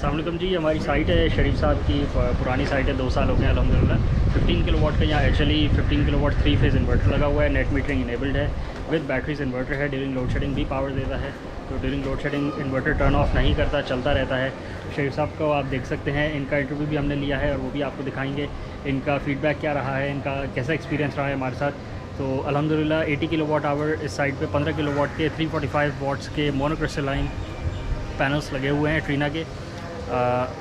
अस्सलाम वालेकुम जी। हमारी साइट है शरीफ साहब की, पुरानी साइट है, 2 साल हो गए अल्हम्दुलिल्लाह। 15 किलोवाट का यहाँ एक्चुअली 15 किलोवाट 3 फेज़ इन्वर्टर लगा हुआ है। नेट मीटरिंग इनेबल्ड है, विद बैटरीज इन्वर्टर है। ड्यूरिंग लोड शेडिंग भी पावर देता है, तो during load shading inverter turn off नहीं करता, चलता रहता है। शरीफ साहब को आप देख सकते हैं, इनका इंटरव्यू भी हमने लिया है और वो भी आपको दिखाएंगे इनका फ़ीडबैक क्या रहा है, इनका कैसा एक्सपीरियंस रहा है हमारे साथ। तो अल्हम्दुलिल्लाह 80 किलोवाट आवर इस साइट पे 15 किलोवाट के 345 वाट्स के मोनोक्रिस्टलाइन पैनल्स लगे हुए हैं ट्रीना के।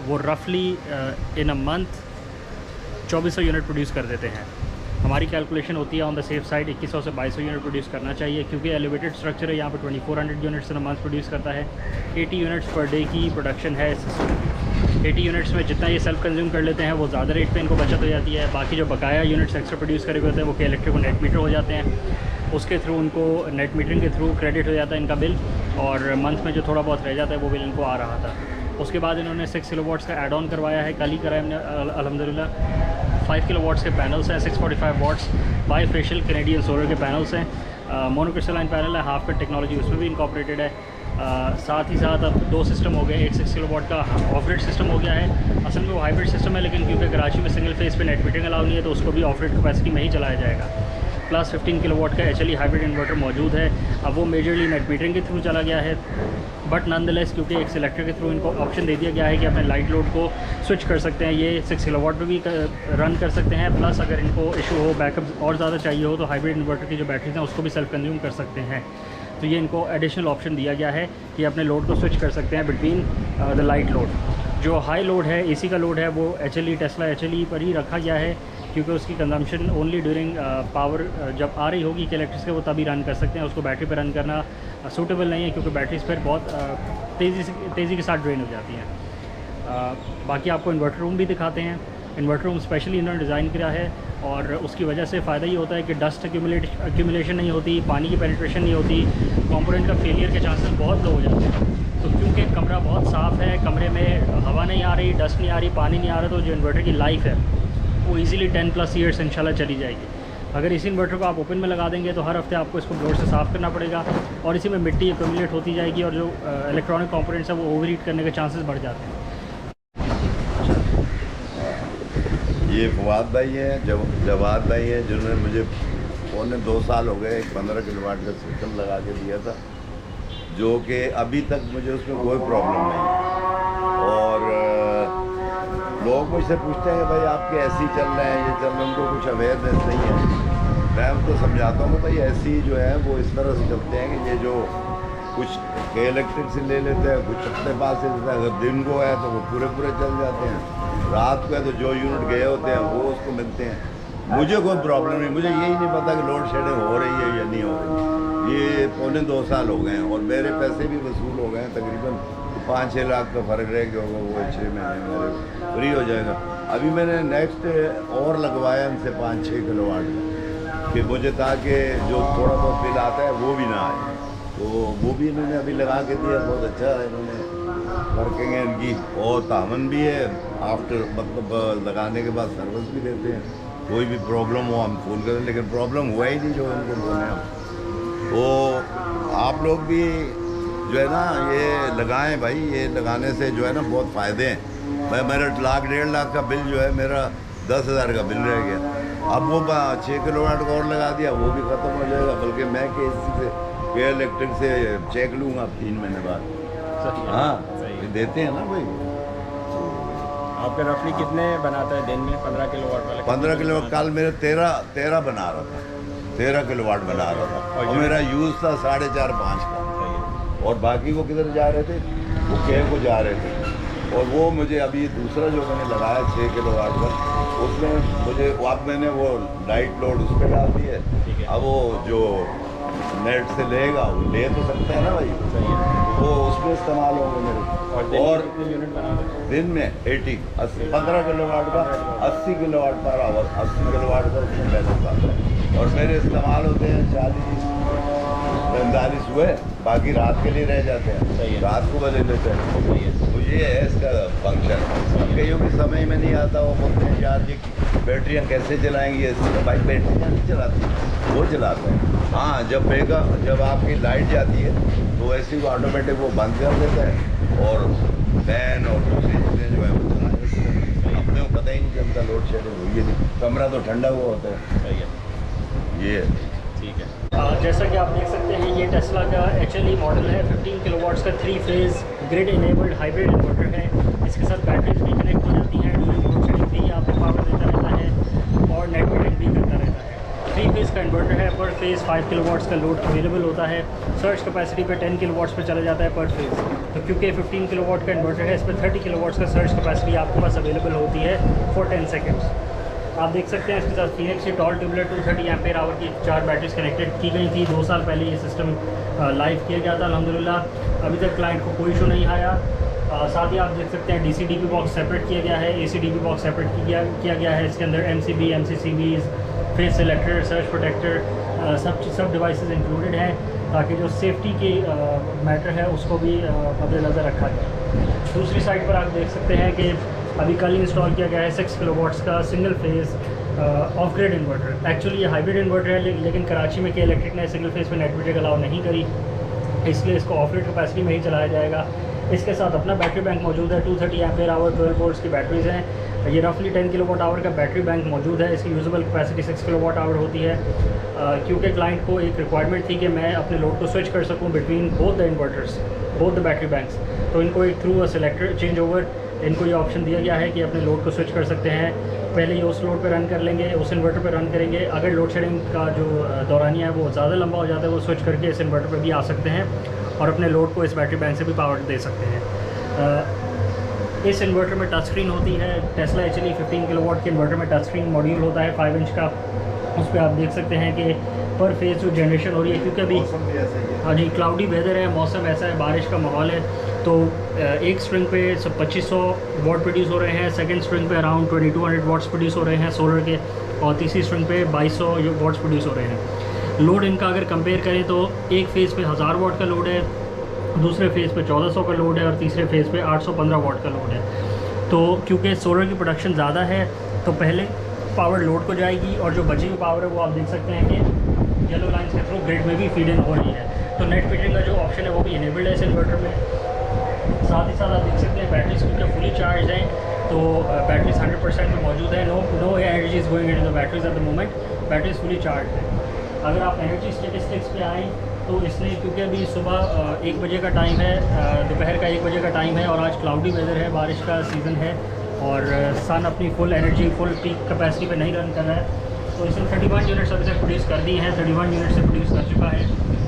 वो रफली इन अ मंथ 2400 यूनिट प्रोड्यूस कर देते हैं। हमारी कैलकुलेशन होती है ऑन द सेफ साइड 2100 से 2200 यूनिट प्रोड्यूस करना चाहिए, क्योंकि एलिवेटेड स्ट्रक्चर है। यहाँ पर 2400 units in a month produce करता है। 80 यूनिट्स पर डे की प्रोडक्शन है। 80 यूनिट्स में जितना ये सेल्फ कंज्यूम कर लेते हैं वो ज़्यादा रेट पे इनको बचत हो जाती है। बाकी जो बकाया यूनिट्स एक्स्ट्रा प्रोड्यूस करे हुए होते हैं वो के इलेक्ट्रिक और नेट मीटर हो जाते हैं, उसके थ्रू उनको नेट मीटरिंग के थ्रू क्रेडिट हो जाता है इनका बिल, और मंथ में जो थोड़ा बहुत रह जाता है वो बिल इनको आ रहा था। उसके बाद इन्होंने 6 किलोवाट्स का ऐड ऑन करवाया है, कल ही कराया हमने अल्हम्दुलिल्लाह। 5 किलोवाट्स के पैनल्स हैं, 645 वाट्स बाईफेशियल कैनेडियन सोलर के पैनल्स हैं। मोनोक्रिस्टलाइन पैनल है, हाफ कट टेक्नोलॉजी उसमें भी इनकॉर्पोरेटेड है। साथ ही साथ अब 2 सिस्टम हो गए, एक 6 किलोवाट का ऑफ ग्रिड सिस्टम हो गया है। असल में वो हाइब्रिड सिस्टम है, लेकिन क्योंकि कराची में सिंगल फेस पे नेट मीटरिंग अलाउ नहीं है, तो उसको भी ऑफ ग्रिड कैपेसिटी में ही चलाया जाएगा। प्लस 15 किलोवाट का एक्चुअली हाइब्रिड इन्वर्टर मौजूद है। अब वो मेजरली नेट मीटरिंग के थ्रू चला गया है, बट नॉनदलेस क्योंकि एक सिलेक्टर के थ्रू इनको ऑप्शन दे दिया गया है कि अपने लाइट लोड को स्विच कर सकते हैं। ये 6 किलोवाट पे भी रन कर सकते हैं। प्लस अगर इनको इशू हो, बैकअप और ज़्यादा चाहिए हो, तो हाइब्रिड इन्वर्टर की जो बैटरीज हैं उसको भी सेल्फ कंज्यूम कर सकते हैं। तो ये इनको एडिशनल ऑप्शन दिया गया है कि अपने लोड को स्विच कर सकते हैं बिटवीन द लाइट लोड। जो हाई लोड है, एसी का लोड है, वो एचएलई टेस्ला एचएलई पर ही रखा गया है, क्योंकि उसकी कंजम्पशन ओनली ड्यूरिंग पावर जब आ रही होगी कि इलेक्ट्रिक से वो तभी रन कर सकते हैं। उसको बैटरी पर रन करना सूटेबल नहीं है, क्योंकि बैटरीज फिर बहुत तेज़ी के साथ ड्रेन हो जाती हैं। बाकी आपको इन्वर्टर रूम भी दिखाते हैं। इन्वर्टर रूम स्पेशली इन्होंने डिज़ाइन किया है, और उसकी वजह से फ़ायदा ये होता है कि डस्ट एक्यूमुलेशन नहीं होती, पानी की पेनिट्रेशन नहीं होती, कंपोनेंट का फेलियर के चांसेस बहुत लो हो जाते हैं। तो क्योंकि कमरा बहुत साफ़ है, कमरे में हवा नहीं आ रही, डस्ट नहीं आ रही, पानी नहीं आ रहा, तो जो इन्वर्टर की लाइफ है वो इजीली 10+ ईयर्स इंशाल्लाह चली जाएगी। अगर इसी इन्वर्टर को आप ओपन में लगा देंगे तो हर हफ्ते आपको इसको ब्लोअर से साफ़ करना पड़ेगा, और इसी में मिट्टी एक्यूमुलेट होती जाएगी, और जो इलेक्ट्रॉनिक कंपोनेंट्स हैं वो ओवरहीट करने के चांसेस बढ़ जाते हैं। ये फवाद भाई हैं, जवाद भाई हैं, जिन्होंने मुझे 2 साल हो गए एक 15 किलोवाट का सिस्टम लगा के दिया था, जो कि अभी तक मुझे उसमें कोई प्रॉब्लम नहीं है। और लोग मुझसे पूछते हैं कि भाई आपके ऐसे ही चल रहे हैं, ये चल रहे हैं, उनको कुछ अवेयरनेस नहीं है। मैं उनको समझाता हूँ कि भाई ऐसे ही जो है वो इस तरह से चलते हैं कि ये जो कुछ के इलेक्ट्रिक से ले लेते हैं, कुछ अपने पास से लेते हैं। अगर दिन को है तो वो पूरे चल जाते हैं, रात को है तो जो यूनिट गए होते हैं वो उसको मिलते हैं। मुझे कोई प्रॉब्लम नहीं, मुझे यही नहीं पता कि लोड शेडिंग हो रही है या नहीं हो रही। ये 2.25 साल हो गए हैं, और मेरे पैसे भी वसूल हो गए हैं। तकरीबन 5-6 लाख का फ़र्क रह गया होगा, वो 6 महीने मेरे फ्री हो जाएगा। अभी मैंने नेक्स्ट और लगवाया इनसे 5-6 किलोवाट का, कि मुझे ताकि जो थोड़ा बहुत बिल आता है वो भी ना आए, तो वो भी इन्होंने अभी लगा के दिया। बहुत अच्छा है, इन्होंने वर्किंग है इनकी, और तामन भी है। आफ्टर मतलब लगाने के बाद सर्विस भी देते हैं। कोई भी प्रॉब्लम हो हम फ़ोन करें, लेकिन प्रॉब्लम हुआ ही नहीं जो उनको बोले हम। तो आप लोग भी जो है ना ये लगाएं भाई, ये लगाने से जो है ना बहुत फ़ायदे हैं। मेरा 1-1.5 लाख का बिल जो है, मेरा 10,000 का बिल रह गया। अब वो 6 किलोवाट का और लगा दिया, वो भी ख़त्म हो जाएगा। बल्कि मैं के इलेक्ट्रिक से चेक लूँगा 3 महीने बाद। हाँ देते हैं ना भाई। आपके रफली कितने बनाता है दिन में 15 किलोवाट वाले? 15 किलोवाट कल मेरे 13 बना रहा था, 13 किलोवाट बना रहा था, और मेरा यूज़ था 4.5-5 का। और बाकी वो किधर जा रहे थे? वो केव को जा रहे थे। और वो मुझे अभी दूसरा जो मैंने लगाया 6 किलोवाट का, उसमें मुझे अब मैंने वो लाइट लोड उस पर डाल दी है। अब वो जो नेट से लेगा वो ले तो सकते हैं ना भाई, वो उसमें इस्तेमाल होंगे मेरे। और यूनिट बना दिन में 80 15 किलोवाट का 80 किलोवाट पर आवर, 80 किलोवाट का उसमें बैलेंस आता है। और मेरे इस्तेमाल होते हैं 40-45 हुए, बाकी रात के लिए रह जाते हैं, रात को बदल लेते हैं। तो ये है इसका फंक्शन। कईयों के समय में नहीं आता, वो बोलते हैं यार ये बैटरियाँ कैसे चलाएंगी? भाई बैटरियाँ नहीं चलाती, वो चलाते हैं। हाँ, जब आपकी लाइट जाती है तो ऐसे ही वो ऑटोमेटिक वो बंद कर देता है, और फैन और दूसरी का लोड शेडिंग हुई है नहीं, कमरा तो ठंडा हुआ होता है। सही है, ये ठीक है। जैसा कि आप देख सकते हैं ये टेस्ला का HLE मॉडल है। 15 किलोवाट्स का 3 phase grid enabled hybrid inverter है। इसके साथ बैटरीज भी कनेक्ट हो जाती हैं, ड्यूरिंग लोड शेडिंग भी आपको पावर देता रहता है और नेट मीटरिंग भी करता रहता है। 3 फेज़ का इन्वर्टर है। पर फेज़ 5 किलोवाट्स का लोड अवेलेबल होता है। सर्ज कैपेसिटी पे 10 किलोवाट्स पे चला जाता है पर फेज़। तो क्योंकि 15 किलोवाट का इन्वर्टर है, इस पर 30 किलोवाट्स का सर्ज कैपेसिटी आपके पास अवेलेबल होती है फॉर 10 सेकेंड्स। आप देख सकते हैं इसके साथ फीनिक्स की टॉल ट्यूबुलर 230 एम्पेयर आवर की 4 बैटरीज कनेक्टेड की गई थी। 2 साल पहले ये सिस्टम लाइव किया गया था अल्हम्दुलिल्लाह। अभी तक क्लाइंट को कोई इशू नहीं आया। साथ ही आप देख सकते हैं DC-DP बॉक्स सेपरेट किया गया है, AC-DP बॉक्स सेपरेट किया गया है। इसके अंदर MCB, MCCBs, phase selector, surge protector सब डिवाइसेस इंक्लूडेड हैं ताकि जो सेफ्टी के मैटर है उसको भी मद्देनज़र रखा जाए। दूसरी साइड पर आप देख सकते हैं कि अभी कल इंस्टॉल किया गया है 6 किलोवाट्स का single phase of grid inverter. Actually ये हाइब्रिड इन्वर्टर है लेकिन कराची में के इलेक्ट्रिक ने सिंगल फेज़ में नेट मीटरिंग अलाउ नहीं करी, इसलिए इसको ऑफ ग्रिड कैपेसिटी में ही चलाया जाएगा। इसके साथ अपना बैटरी बैंक मौजूद है। 230 एम्पेयर आवर 12 वोल्ट्स की बैटरीज़ हैं। ये रफली 10 किलोवाट आवर का बैटरी बैंक मौजूद है। इसकी यूजेबल कैपेसिटी 6 किलोवाट आवर होती है। क्योंकि क्लाइंट को एक रिक्वायरमेंट थी कि मैं अपने लोड को स्विच कर सकूं between both the inverters, both the battery banks, तो इनको एक through a selector change over इनको ये ऑप्शन दिया गया है कि अपने लोड को स्विच कर सकते हैं। पहले ये उस लोड पर रन कर लेंगे, उस इन्वर्टर पर रन करेंगे। अगर लोड शेडिंग का जो दौरानिया है वो ज़्यादा लंबा हो जाता है, वो स्विच करके इस इन्वर्टर पर भी आ सकते हैं और अपने लोड को इस बैटरी बैंक से भी पावर दे सकते हैं। इस इन्वर्टर में टच स्क्रीन होती है। टेस्ला HLE 15 किलोवाट के इन्वर्टर में टच स्क्रीन मॉड्यूल होता है 5 इंच का। उस पर आप देख सकते हैं कि पर फेज़ जो जनरेशन हो रही है, क्योंकि अभी हाँ जी क्लाउडी वेदर है, मौसम ऐसा है, बारिश का माहौल है, तो एक स्ट्रिंग पे 2500 वाट प्रोड्यूस हो रहे हैं, सेकंड स्ट्रिंग पे अराउंड 2200 वाट्स प्रोड्यूस हो रहे हैं सोलर के, और तीसरी स्ट्रिंग पे 2200 वाट्स प्रोड्यूस हो रहे हैं। लोड इनका अगर कंपेयर करें तो एक फेज़ पे 1000 वाट का लोड है, दूसरे फेज़ पे 1400 का लोड है और तीसरे फेज़ पे 815 वाट का लोड है। तो क्योंकि सोलर की प्रोडक्शन ज़्यादा है तो पहले पावर लोड को जाएगी और जो बची हुई पावर है वो आप देख सकते हैं कि येलो लाइन्स के थ्रू ग्रिड में भी फीड इन हो रही है। तो नेट मीटरिंग का जो ऑप्शन है वो भी इनेबल्ड है इस इन्वर्टर में। साथ ही साथ आप देख सकते हैं बैटरीज क्योंकि फुली चार्ज हैं तो बैटरीज 100% में मौजूद है। No energy is going into the batteries at the moment, batteries fully charge है। अगर आप एनर्जी स्टेटिस्टिक्स पे आएँ तो इसने क्योंकि अभी सुबह 1 बजे का टाइम है, दोपहर का 1 बजे का टाइम है और आज क्लाउडी वेदर है, बारिश का सीज़न है और सन अपनी full energy full peak capacity पे नहीं रन कर रहा है, तो इसने 31 यूनिट्स अभी तक प्रोड्यूस कर दी हैं। 31 यूनिट से प्रोड्यूस कर चुका है।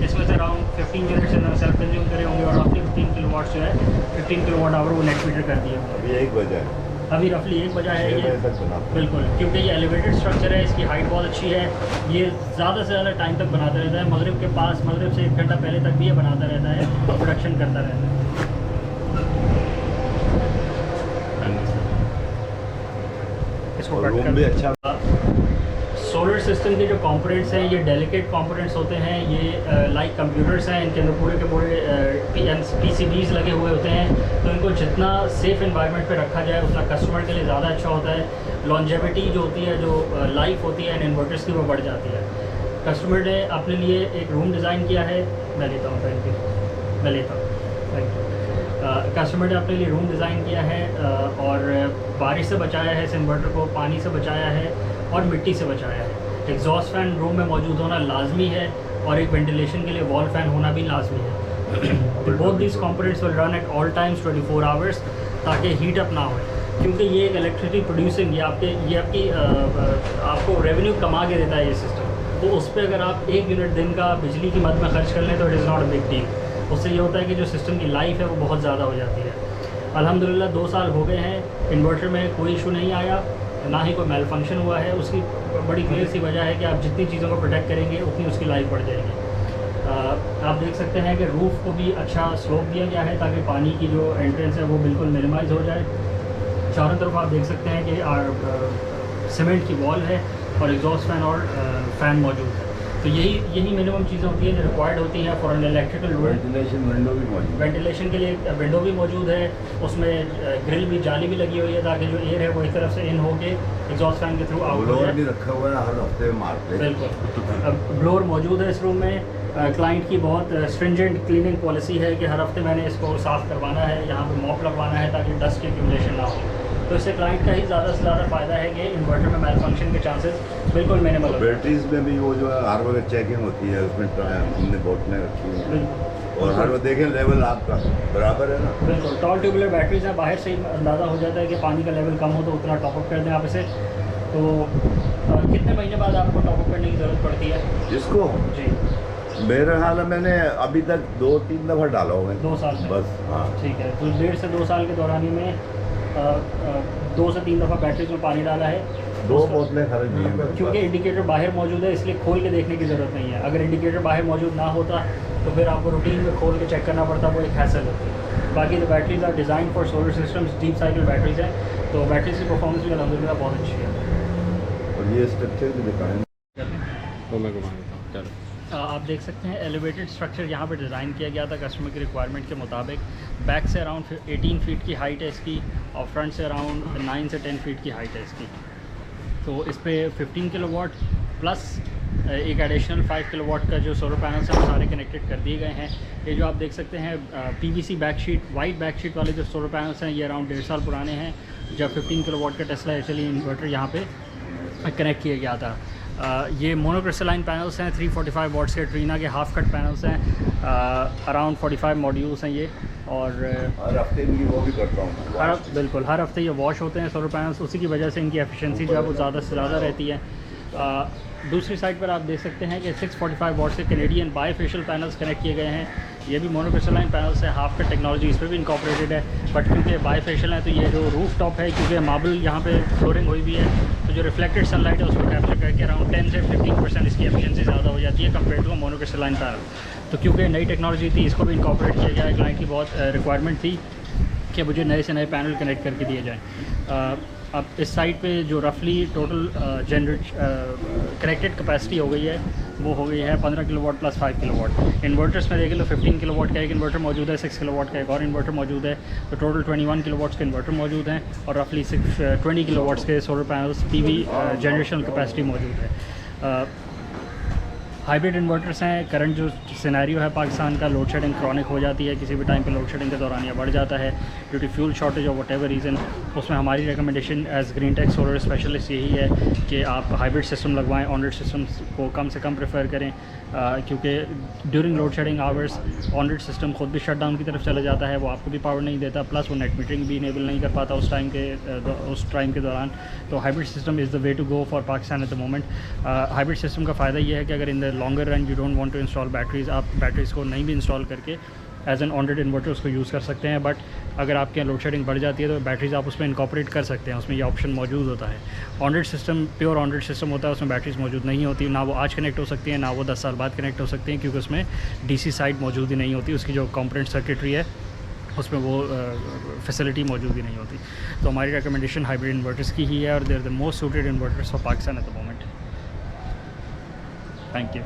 इसमें से अराउंड 15 यूनिट्स सेल्फ कंज्यूम करे होंगे और रफली 15 किलोवाट जो है 15 किलोवाट आवर वो नेट मीटर कर दिए होंगे। अभी 1 बजा है, अभी रफली 1 बजा है ये, बना बिल्कुल, क्योंकि ये एलिवेटेड स्ट्रक्चर है, इसकी हाइट बहुत अच्छी है, ये ज़्यादा से ज़्यादा टाइम तक बनाता रहता है। मगरिब के पास, मगरिब से 1 घंटा पहले तक भी ये बनाता रहता है, प्रोडक्शन करता रहता है। इसको और रूम भी अच्छा। सोलर सिस्टम के जो कंपोनेंट्स हैं ये डेलिकेट कंपोनेंट्स होते हैं, ये लाइक कंप्यूटर्स हैं, इनके अंदर पूरे के पूरे PCBs लगे हुए होते हैं, तो इनको जितना सेफ़ एनवायरनमेंट पे रखा जाए उतना कस्टमर के लिए ज़्यादा अच्छा होता है। लॉन्जेविटी जो होती है, जो लाइफ होती है इन इन्वर्टर्स की, वो बढ़ जाती है। कस्टमर ने अपने लिए एक रूम डिज़ाइन किया है, मैं लेता हूँ, थैंक यू, मैं लेता हूँ, थैंक यू। कस्टमर ने अपने लिए रूम डिज़ाइन किया है और बारिश से बचाया है इस इन्वर्टर को, पानी से बचाया है और मिट्टी से बचाया है। एग्जॉस्ट फैन रूम में मौजूद होना लाजमी है और एक वेंटिलेशन के लिए वॉल फैन होना भी लाजमी है। Both this components will run at all times 24 hours ताकि हीट अप ना हो, क्योंकि ये एक इलेक्ट्रिसिटी प्रोड्यूसिंग, ये आपकी आपको रेवेन्यू कमा के देता है ये सिस्टम। तो उस पर अगर आप 1 यूनिट दिन का बिजली की मद में खर्च कर लें तो it is not a big deal. उससे ये होता है कि जो सिस्टम की लाइफ है वो बहुत ज़्यादा हो जाती है। अल्हम्दुलिल्लाह 2 साल हो गए हैं, इन्वर्टर में कोई इशू नहीं आया, ना ही कोई मेल फंक्शन हुआ है। उसकी बड़ी क्लियर सी वजह है कि आप जितनी चीज़ों को प्रोटेक्ट करेंगे उतनी उसकी लाइफ बढ़ जाएगी। आप देख सकते हैं कि रूफ़ को भी अच्छा स्लोप दिया गया है ताकि पानी की जो एंट्रेंस है वो बिल्कुल मिनिमाइज़ हो जाए। चारों तरफ आप देख सकते हैं कि सीमेंट की वॉल है और एग्जॉस्ट फैन और फ़ैन मौजूद है। तो यही मिनिमम चीज़ें होती हैं जो रिक्वायर्ड होती हैं for an electrical room. Ventilation window भी मौजूद है, वेंटिलेशन के लिए विंडो भी मौजूद है, उसमें ग्रिल भी, जाली भी लगी हुई है ताकि जो एयर है वो एक तरफ से इन होके एग्जॉस्ट फैन के थ्रू आउट हो जाए। भी रखा हुआ है, हर हफ्ते मारते हैं। बिल्कुल, अब ब्लोअर मौजूद है इस रूम में। क्लाइंट की बहुत स्ट्रिंजेंट क्लीनिंग पॉलिसी है कि हर हफ्ते मैंने इसको साफ़ करवाना है, यहाँ पर मॉप लगवाना है ताकि डस्ट की एक्यूमुलेशन ना हो। तो इससे क्लाइंट का ही ज़्यादा से ज़्यादा फ़ायदा है कि इन्वर्टर में मैल फंक्शन के चांसेस बिल्कुल मिनिमल होते हैं। बैटरीज में भी वो जो है हर वक्त चेकिंग होती है, उसमें हमने बोतलें रखी हैं बिल्कुल। और हर वक्त देखें लेवल आपका बराबर है ना। बिल्कुल टॉल ट्यूबुलर बैटरीज हैं, बाहर से ही अंदाज़ा हो जाता है कि पानी का लेवल कम हो तो उतना टॉपअप कर दें आप इसे। तो कितने महीने बाद आपको टॉपअप करने की ज़रूरत पड़ती है? जिसको जी मेरे ख्याल में मैंने अभी तक 2-3 दफ़ा डाला होगा 2 साल में। बस। हाँ ठीक है, तो 1.5 से 2 साल के दौरान ही में 2 से 3 दफ़ा बैटरीज में पानी डाला है। 2 बोतलें खरीद ली हैं क्योंकि इंडिकेटर बाहर मौजूद है इसलिए खोल के देखने की ज़रूरत नहीं है। अगर इंडिकेटर बाहर मौजूद ना होता तो फिर आपको रूटीन में खोल के चेक करना पड़ता, वो एक हैसल होती है। बाकी the batteries are design for solar systems, deep cycle batteries हैं, तो बैटरीज की परफॉर्मेंस भी अलहमदिल्ला बहुत अच्छी है। और ये स्ट्रक्चर भी दिखाएँ तो मैं घुमा देता हूँ, चलो। आप देख सकते हैं एलिवेटेड स्ट्रक्चर यहाँ पे डिज़ाइन किया गया था कस्टमर की रिक्वायरमेंट के मुताबिक। बैक से अराउंड 18 फीट की हाइट है इसकी और फ्रंट से अराउंड 9 से 10 फीट की हाइट है इसकी। तो इस पर 15 किलोवाट प्लस एक एडिशनल 5 किलोवाट का जो सोलर पैनल्स हैं वो सारे कनेक्टेड कर दिए गए हैं। ये जो आप देख सकते हैं पीवीसी बैकशीट, वाइट बैकशीट वाले जो सोलर पैनल्स हैं ये अराउंड 1.5 साल पुराने हैं जब 15 किलोवाट का टेस्ला एक्चुअली इन्वर्टर यहाँ पे कनेक्ट किया गया था। ये मोनोक्रिस्टलाइन पैनल्स हैं 345 वाट्स के, ट्रीना के हाफ कट पैनल्स हैं, अराउंड 45 मॉड्यूल्स हैं ये। और हर हफ्ते इनकी वो भी करता हूँ बिल्कुल हर हफ्ते ये वॉश होते हैं सोलर पैनल्स, उसी की वजह से इनकी एफिशिएंसी जो है वो ज़्यादा से ज़्यादा रहती है। दूसरी साइड पर आप देख सकते हैं कि 645 वाट से कैनेडियन बाईफेशियल पैनल्स कनेक्ट किए गए हैं। ये भी मोनोक्रिस्टलाइन पैनल्स है, हाफ कट टेक्नोलॉजी इस पर भी इनकॉर्पोरेटेड है। बट क्योंकि बाईफेशियल है तो ये जो रूफ टॉप है, क्योंकि मार्बल यहाँ पे फ्लोरिंग हुई भी है, तो जो रिफ्लेक्टेड सनलाइट है उसको कैप्चर करके अराउंड 10 से 15% इसकी एफिशिएंसी ज़्यादा हो जाती है कंपेयर टू मोनोक्रिस्टलाइन पैनल। तो क्योंकि नई टेक्नोलॉजी थी इसको भी इनकॉर्पोरेट किया गया है। क्लाइंट की बहुत रिक्वायरमेंट थी कि मुझे नए से नए पैनल कनेक्ट करके दिए जाएँ। अब इस साइड पे जो रफली टोटल जनरेट कनेक्टेड कैपेसिटी हो गई है वो हो गई है 15 किलोवाट प्लस 5 किलोवाट। इन्वर्टर्स में देखें तो 15 किलोवाट का एक इन्वर्टर मौजूद है, 6 किलोवाट का एक और इन्वर्टर मौजूद है, तो टोटल 21 किलोवाट्स के इन्वर्टर मौजूद हैं और रफली 20 किलोवाट्स के solar panels PV generational capacity मौजूद है। हाइब्रिड इन्वर्टर्स हैं। करंट जो सिनेरियो है पाकिस्तान का, लोड शेडिंग क्रॉनिक हो जाती है, किसी भी टाइम पे लोड शेडिंग के दौरान या बढ़ जाता है ड्यू टू फ्यूल शॉर्टेज और वट एवर रीज़न। उसमें हमारी recommendation as green tech solar specialist यही है कि आप हाइब्रिड सिस्टम लगवाएं, ऑन ग्रिड सिस्टम्स को कम से कम प्रेफर करें, क्योंकि during load shedding hours on grid system खुद भी शट डाउन की तरफ चला जाता है, वो आपको भी पावर नहीं देता, प्लस वो नेट मीटरिंग भी इनेबल नहीं कर पाता उस टाइम के दौरान। तो hybrid system is the way to go for Pakistan at the moment. Hybrid system का फ़ायदा ये है कि अगर in the longer run you don't want to install batteries, आप बैटरीज़ को नहीं भी इंस्टॉल करके as an on grid inverter उसको यूज़ कर सकते हैं। बट अगर आपके यहाँ लोड शेडिंग बढ़ जाती है तो बैटरीज आप उसमें इनकॉर्पोरेट कर सकते हैं, उसमें ये ऑप्शन मौजूद होता है। On grid system pure on grid system होता है, उसमें बैटरीज मौजूद नहीं होती, ना वो आज कनेक्ट हो सकती हैं ना वो 10 साल बाद कनेक्ट हो सकती हैं, क्योंकि उसमें डीसी साइड मौजूद ही नहीं होती, उसकी जो कंपोनेंट सर्किटरी है उसमें वो फैसिलिटी मौजूद ही नहीं होती। तो हमारी रिकमेंडेशन हाइब्रिड इन्वर्टर्स की ही है और they are the most suited inverters for Pakistan at the moment. Thank you.